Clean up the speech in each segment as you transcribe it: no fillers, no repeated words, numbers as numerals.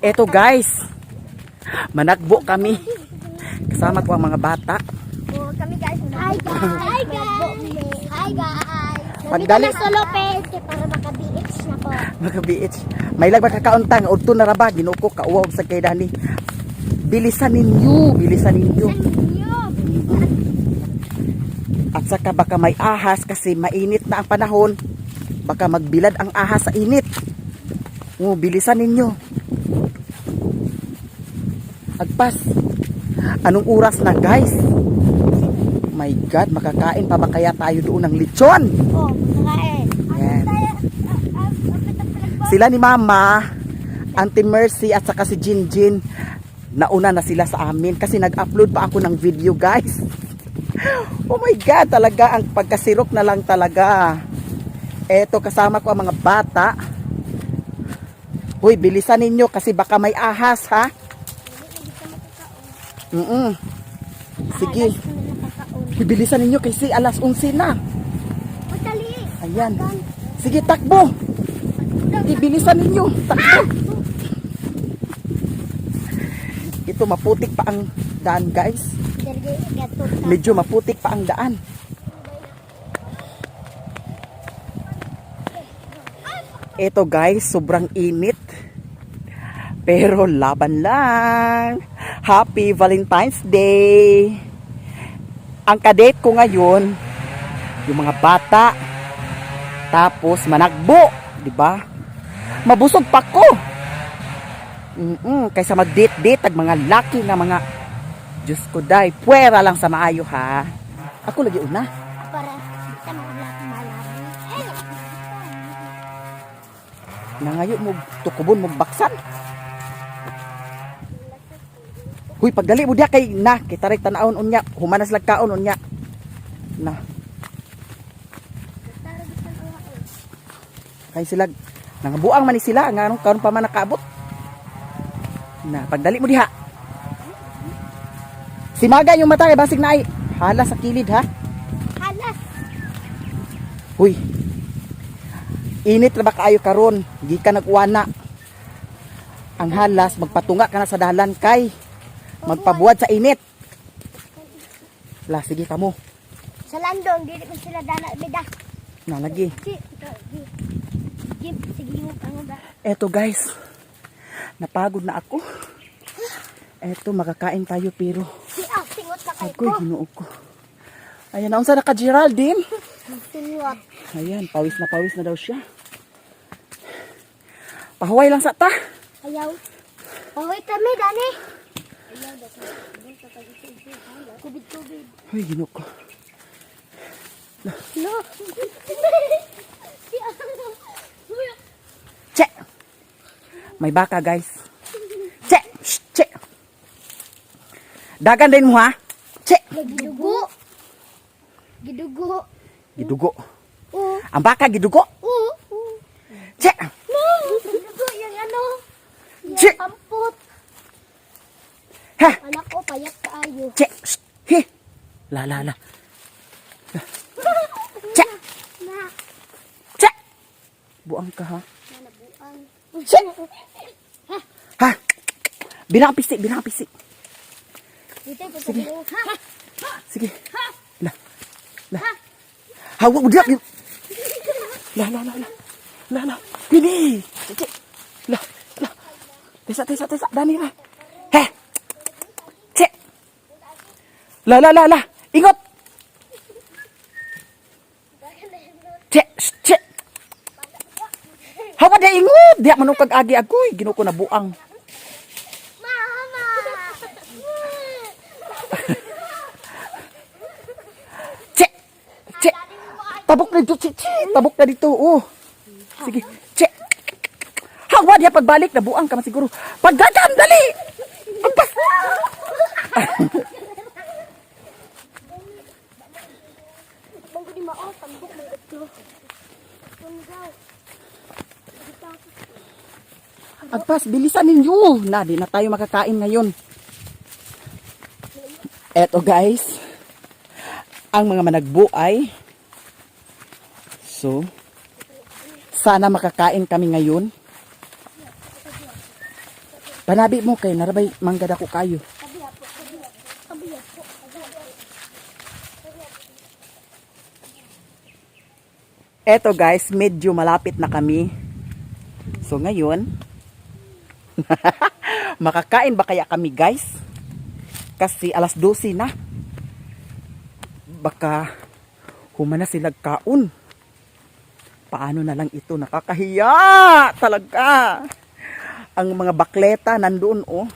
Eto guys, managbo kami. Kasama ko ang mga bata. Oh, kami guys. Hi guys. Hi guys. Hi guys. Pagdali sa Lopez para maka-beach na po. Maka-beach. May lag makakauntang udto na raba ginuko kauwaw sa kay Dani. Bilisan ninyo, bilisan ninyo. At saka baka may ahas kasi mainit na ang panahon. Baka magbilad ang ahas sa init. Oh, bilisan ninyo. Agpas. Anong oras na guys? My God, makakain pa ba kaya tayo doon ng lechon? Oh, makakain. Yan. Sila ni Mama, Auntie Mercy at saka si Jinjin, nauna na sila sa amin kasi nag-upload pa ako ng video guys. Oh my God, talaga ang pagkasirok na lang talaga. Eto, kasama ko ang mga bata. Uy, bilisan ninyo kasi baka may ahas ha. Sige. Bilisan ninyo kasi alas 11 na. Madali. Ayan. Sige, takbo. Bilisan ninyo. Takbo. Ito, maputik pa ang daan guys. Medyo maputik pa ang daan. Ito guys, sobrang init. Pero laban lang. Happy Valentine's Day. Ang kadate ko ngayon, yung mga bata. Tapos managbo, 'di ba? Mabusog pa ko. Kaysa mag-date-date ag mga laki nga mga Diyos ko day, puwera lang sa maayo ha. Ako lagi una. Para sa mga malaki. Nangayo mo tukubon mo baksan. Huy, pagdali mo diya kay na, kita rin tanaon unya, humanas lang kaon unya. Na. Kay sila, nangabuang man ni sila, nga anong karon pa man nakaabot. Na, pagdali mo diha. Si Maga yung mata kay basig na ay halas sa kilid ha. Halas. Huy. Init na ba kaayo karon? Di ka nag-uwana. Ang halas, magpatunga ka na sa dalan kay magpabuwad sa init. La, sige ka mo. Sa landong, dili ko sila dala beda. Na, lagi. Sige mo ang ba. Eto guys, napagod na ako. Eto, makakain tayo pero Singot na kayo agoy, ko. hinuog ko. Ayan, naunsa na ka Geraldine? Singot. Ayan, pawis na daw siya. Pahuway lang sa ta. Ayaw. Pahoy kami, Dani. Kubid-kubid. Ay, hinuog ko. No. Che! May baka guys. Che! Shh, che! Dagan din mo ha? Che! Gidugo. Gidugo. Gidugo. Oo. Ang baka gidugo. Oo. Che! No. Gidugo yung ano. Che! Yung ampot. Ha! Anak ko, payak kaayo. Che! Shh! He! La. Che! Na. Che! Buang ka ha? Nanabuang. Che! Ha! Binang pisi. Dito ko sabi mo. Ha? Sige. La. Hawak mo diyak. La. Pini. Che. La. Tesa. Dani na. He. Che. La. Ingot. Che. Hawak dia ingot. Dia manukag agi agoy. Ginuko na buang. Mama. Che. Tabok na dito, che. Tabok na dito, oh. Sige, che. Hawa dia pagbalik na buang ka man siguro. Pagdadam dali. Agpas. Bangko di mao, tambok mo ito. Tunggaw. Agpas, bilisan ninyo. Na, di na tayo makakain ngayon. Eto guys. Ang mga managbo ay so sana makakain kami ngayon. Panabi mo kay narabay manggada ko kayo. Eto guys, medyo malapit na kami. So ngayon, makakain ba kaya kami guys? Kasi alas 12 na. Baka humana sila kaon. Paano na lang ito? Nakakahiya talaga. Ang mga bakleta nandoon oh.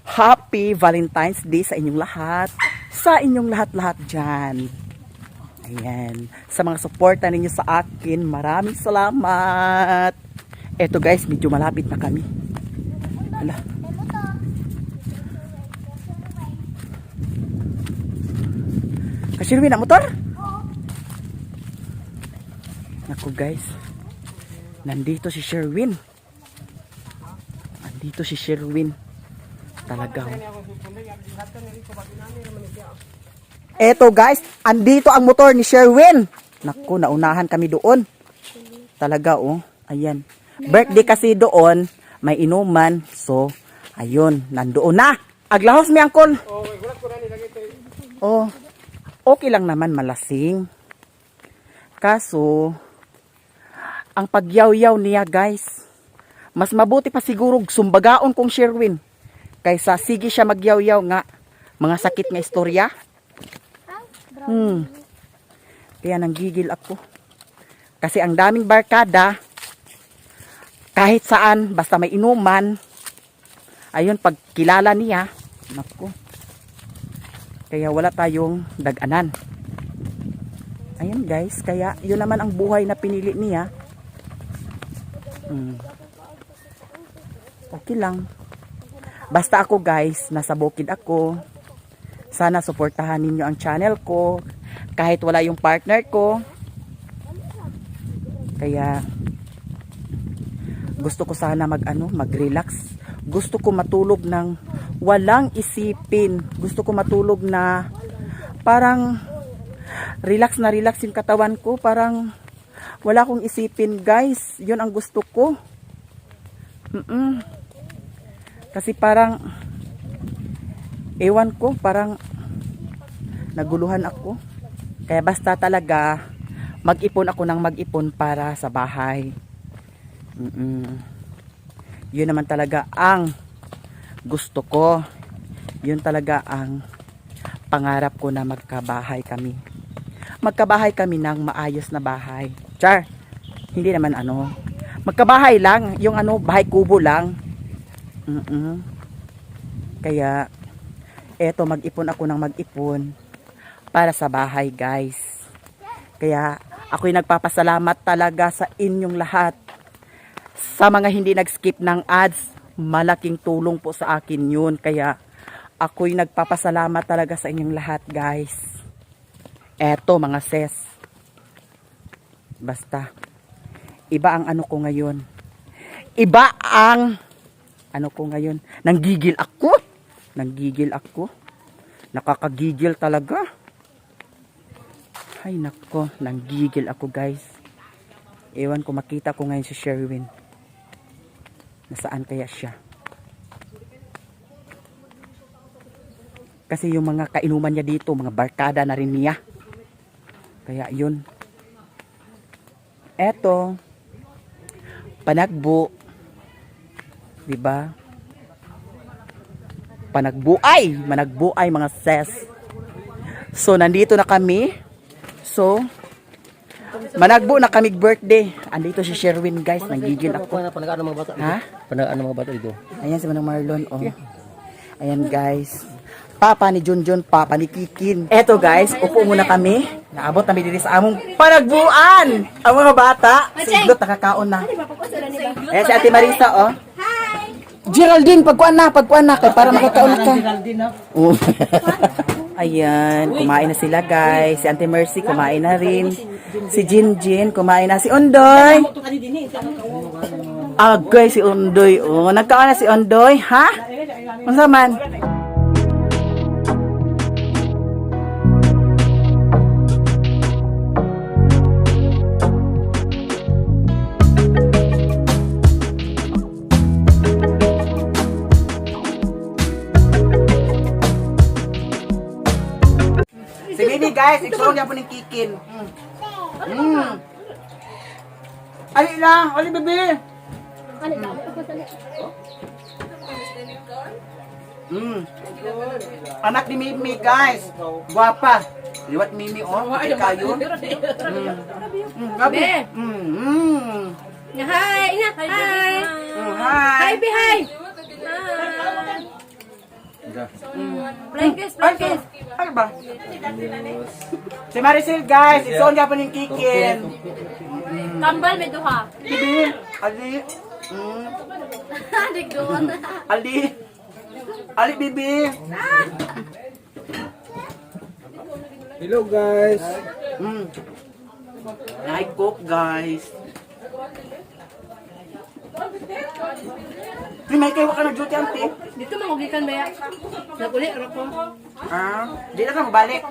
Happy Valentine's Day sa inyong lahat. Sa inyong lahat-lahat dyan. Ayan. Sa mga suporta ninyo sa akin, maraming salamat. Eto guys, medyo malapit na kami. Hala. Kasirwin na motor? Naku guys. Nandito si Sherwin. Nandito si Sherwin. Talaga. Eto guys, andito ang motor ni Sherwin. Naku, naunahan kami doon. Talaga oh. Ayan. Birthday kasi doon, may inuman. So, ayun, nandoon na. Aglahos mi angkol. Oh, okay lang naman malasing. Kaso, ang pagyaw-yaw niya guys, mas mabuti pa siguro sumbagaon kong Sherwin. Kaysa sige siya magyaw-yaw nga, mga sakit nga istorya. Kaya nanggigil ako. Kasi ang daming barkada, kahit saan, basta may inuman, ayun, pag kilala niya, naku, kaya wala tayong daganan. Ayun guys, kaya yun naman ang buhay na pinili niya. Okay lang. Basta ako guys, nasa bukid ako. Sana suportahan ninyo ang channel ko. Kahit wala yung partner ko. Kaya gusto ko sana mag-relax. Gusto ko matulog ng walang isipin. Gusto ko matulog na parang relax na relax yung katawan ko. Parang wala akong isipin guys. Yun ang gusto ko. Kasi parang ewan ko, parang naguluhan ako. Kaya basta talaga mag-ipon ako ng mag-ipon para sa bahay. Yun naman talaga ang gusto ko. Yun talaga ang pangarap ko na magkabahay kami. Magkabahay kami ng maayos na bahay. Char, hindi naman magkabahay lang, yung bahay kubo lang. Kaya eto, mag-ipon ako ng mag-ipon para sa bahay guys. Kaya ako'y nagpapasalamat talaga sa inyong lahat. Sa mga hindi nag-skip ng ads, malaking tulong po sa akin yun. Kaya ako'y nagpapasalamat talaga sa inyong lahat guys. Eto mga sis. Basta, iba ang ko ngayon. Iba ang ko ngayon. Nanggigil ako. Nanggigil ako. Nakakagigil talaga. Ay nako, nanggigil ako guys. Ewan ko, makita ko ngayon si Sherwin. Nasaan kaya siya? Kasi yung mga kainuman niya dito, mga barkada na rin niya. Kaya yun. Eto, panagbo. Diba? Panagbuay, managbuay mga ses. So nandito na kami. So managbo na kami birthday. Andito si Sherwin guys, nanggigil ako. Panagaan ng mga bata. Ha? Panagaan ng mga bata dito. Ayan si Manang Marlon oh. Ayan guys. Papa ni Junjun, papa ni Kikin. Eto guys, upo muna kami. Naabot kami dito sa among panagbuan. Ang mga bata, siglot nakakaon na. Ayan si Ate Marisa oh. Geraldine, pagkuan na kay para makakaon ka. Oh. Ayan, kumain na sila guys. Si Auntie Mercy kumain na rin. Si Jinjin kumain na. Si Ondoy. Guys, si Ondoy. Oh, nagkaon na si Ondoy, ha? Unsa man? guys, igsoon niya po ng kikin. Ali lang, ali bebe. Anak ni Mimi guys. Guwapa. Liwat Mimi oh, pati kayo. Gabi. Hi! Hi! Hi. Be hi! Blankets, blankets! Ano ba? Si Maricel guys, igsoon niya po ng kikin. Kambal may duha. Bibi, ali. Adik doon. Ali. Ali bibi. Hello guys. I cook guys. May kayo ka nag-duty auntie? Dito mangugikan ba ya? Naguli, ano ko? Di na ka mabalik.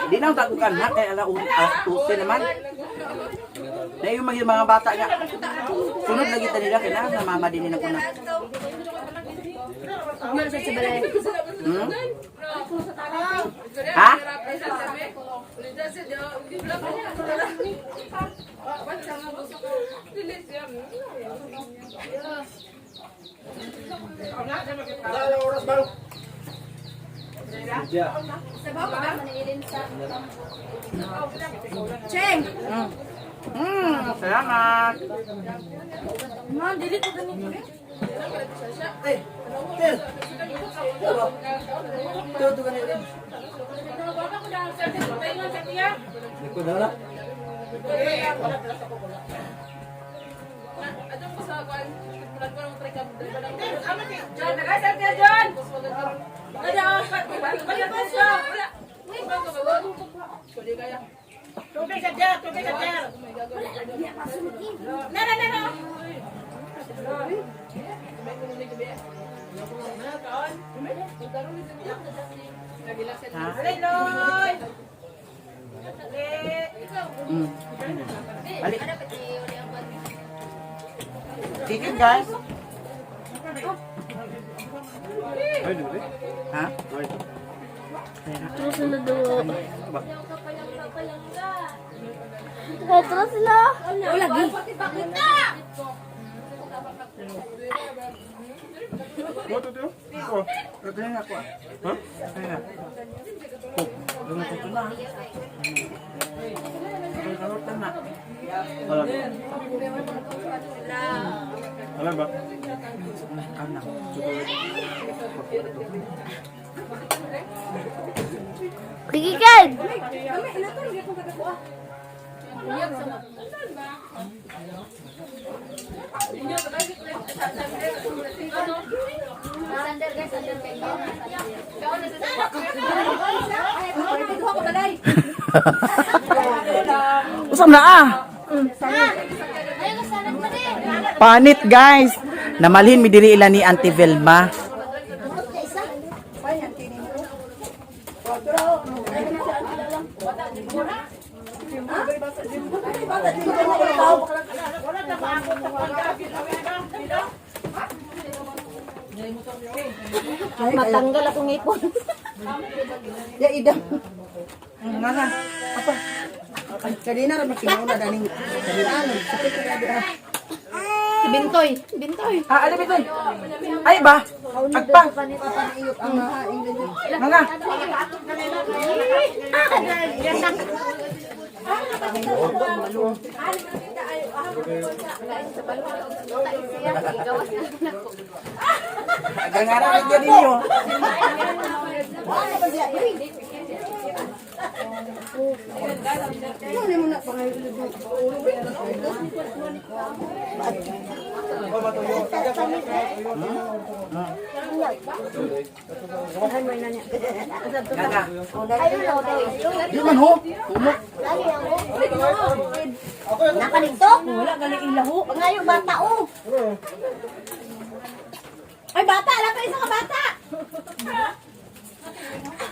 Di na ang tagukan na, kaya alas 12 naman. Na yung mga bata niya. Sunod lagi ta nila, kailangan na mama din nila kuna. Kumain sa balay. Ha? Cheng! Salamat. Ma, dili ko ganito. Balik. Chicken guys. Ha? Terus na dulu. Terus na. Oh, lagi. Alam ba? Kikikan. Usam na Panit guys. Namalhin mi diri ila ni Auntie Velma. Matanggal akong ipon. Ya idam. Ngana. Apa? Kanina ra makimauna daning kanina. Si Bintoy. Bintoy. Ali biton. Ay ba? Agpa. Nga. Gangara lagi ninyo. Di man ho. Umok. Nakaligtok. Wala galing ilahu. Ngayon bata oh. Ay, bata! Alam pa isa ka bata!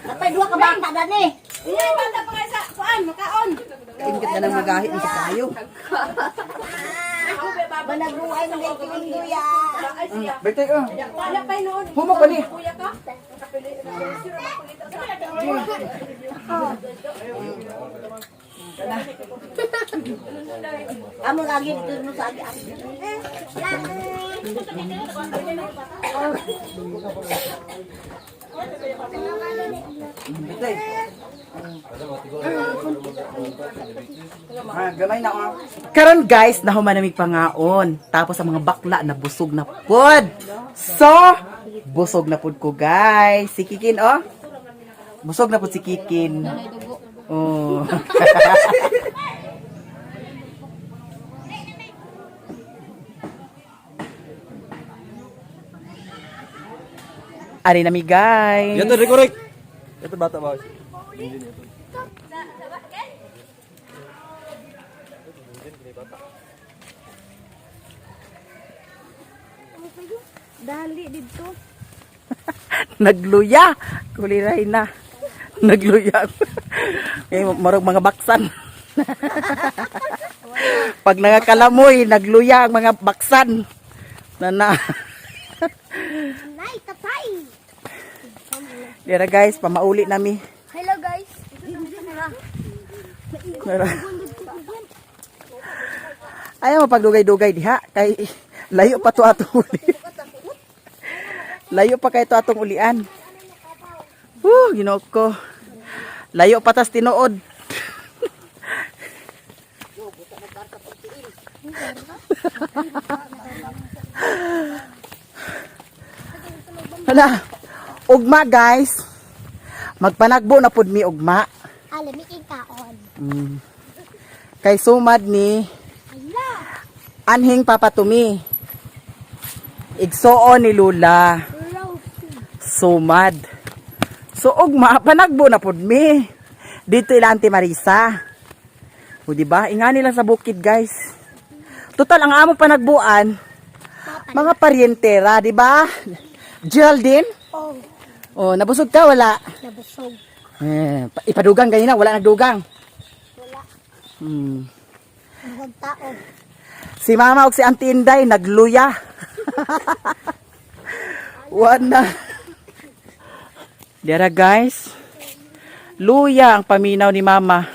Napay dua ka bata dani. Iya, bata pa kayo sa kuan, makaon. Ingkat na ng magahi ng kayo. Banagbuhay ng luya. Bertay oh. Wala pa noon. Humo pa ni. Kuya ka? Amo lagi dito mo sa agi. Bertay. Gamay na oh. Karon guys, nahumanamig pangaon. Tapos ang mga bakla na busog na pod. So, busog na pod ko guys. Si Kikin oh. Busog na pod si Kikin. Oh. Ari nami guys. Yato, rekorek. Yato, bata ba? Dali dito. Nagluya. Kuliray na. Nagluya. Eh, marog mga baksan. Pag nangakalamoy, nagluya ang mga baksan. Nana. Nay, tatay. Dira guys, pamauli nami. Hello guys. Dira. Ayaw mo pagdugay-dugay diha. Kay layo pa to atong uli. Layo pa kay to atong ulian. Ginoo ko. Layo pa tas tinuod. Hala, ugma guys. Magpanagbo na pud mi ugma. Alamiking kaon. Kay sumad ni Ala. anhing papatumi. Igsoon ni Lula. Sumad. So ugma panagbo na pud mi. Dito ila Auntie Marisa. O di ba? Ingani lang sa bukid guys. Total ang amo panagbuan mga paryentera, di ba? Geraldine? Oh, Oh, nabusog ka wala? nabusog. Ipadugang ganyan na, wala nagdugang. Wala. Hmm. Tao. Si Mama ug si Auntie Inday nagluya. Wana. Dara guys. Luya ang paminaw ni Mama.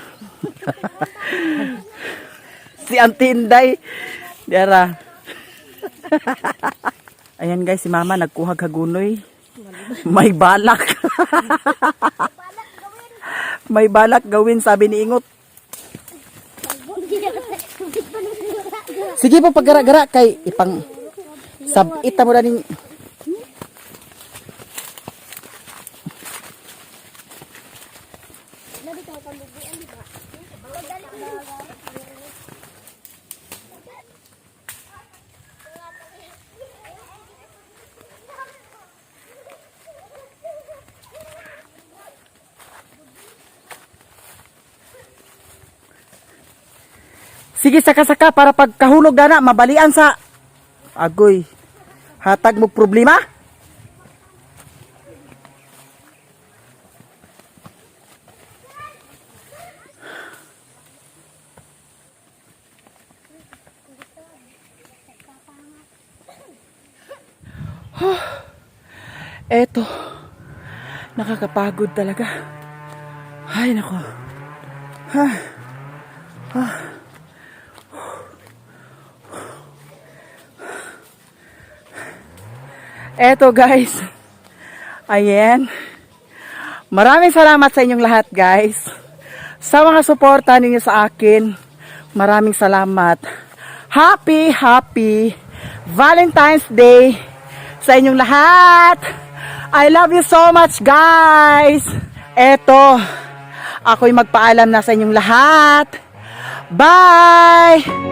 Si Auntie Inday. Dara. Ayan guys, si Mama nagkuhag hagunoy. May balak. May balak gawin, sabi ni Ingot. Sige po paggara-gara kay ipang sabita mo na ning sige, saka-saka para pagkahulog na mabalian sa agoy. Hatag mo problema? Eto. Nakakapagod talaga. Ay, nako. Eto guys, ayan, maraming salamat sa inyong lahat guys, sa mga suporta ninyo sa akin, maraming salamat. Happy Valentine's Day sa inyong lahat. I love you so much guys. Eto, ako'y magpaalam na sa inyong lahat. Bye!